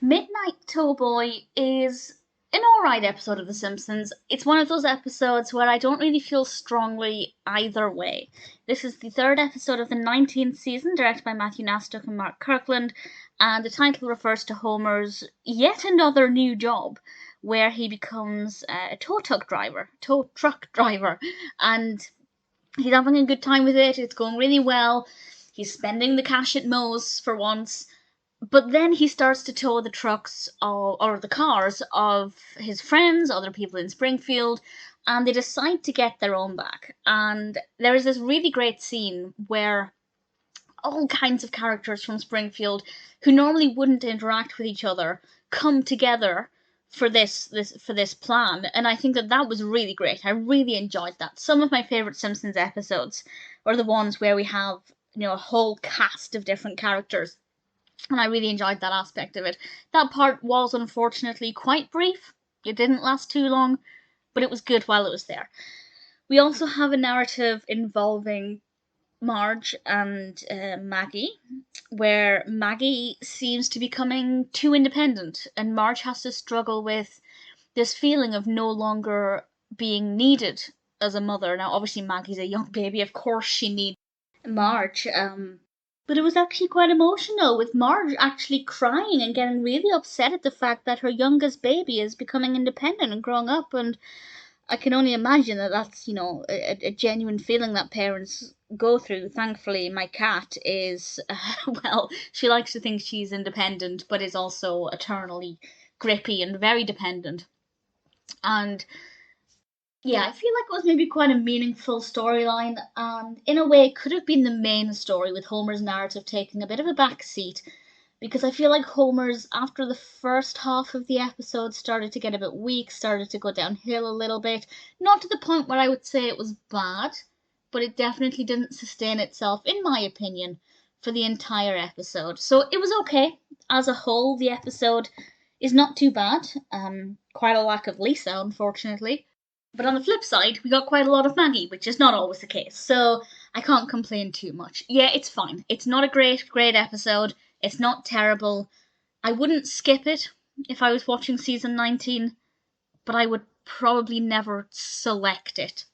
Midnight Towboy is an alright episode of The Simpsons. It's one of those episodes where I don't really feel strongly either way. This is the third episode of the 19th season, directed by Matthew Nastuk and Mark Kirkland, and the title refers to Homer's yet another new job, where he becomes a tow truck driver, and he's having a good time with it. It's going really well. He's spending the cash at Moe's for once, but then he starts to tow the trucks or the cars of his friends, other people in Springfield, and they decide to get their own back. And there is this really great scene where all kinds of characters from Springfield who normally wouldn't interact with each other come together for this plan, and I think that was really great. I really enjoyed that. Some of my favorite Simpsons episodes are the ones where we have a whole cast of different characters, and I really enjoyed that aspect of it. That part was unfortunately quite brief. It didn't last too long, but it was good while it was there. We also have a narrative involving Marge and Maggie, where Maggie seems to be becoming too independent, and Marge has to struggle with this feeling of no longer being needed as a mother. Now, obviously, Maggie's a young baby, of course, she needs Marge, but it was actually quite emotional, with Marge actually crying and getting really upset at the fact that her youngest baby is becoming independent and growing up, and I can only imagine that that's, a genuine feeling that parents go through. Thankfully, my cat is, well, she likes to think she's independent, but is also eternally grippy and very dependent. And yeah, I feel like it was maybe quite a meaningful storyline, and in a way, it could have been the main story, with Homer's narrative taking a bit of a back seat, because I feel like Homer's, after the first half of the episode, started to get a bit weak, started to go downhill a little bit. Not to the point where I would say it was bad, but it definitely didn't sustain itself, in my opinion, for the entire episode. So it was okay. As a whole, the episode is not too bad. Quite a lack of Lisa, unfortunately. But on the flip side, we got quite a lot of Maggie, which is not always the case. So I can't complain too much. Yeah, it's fine. It's not a great episode. It's not terrible. I wouldn't skip it if I was watching season 19, but I would probably never select it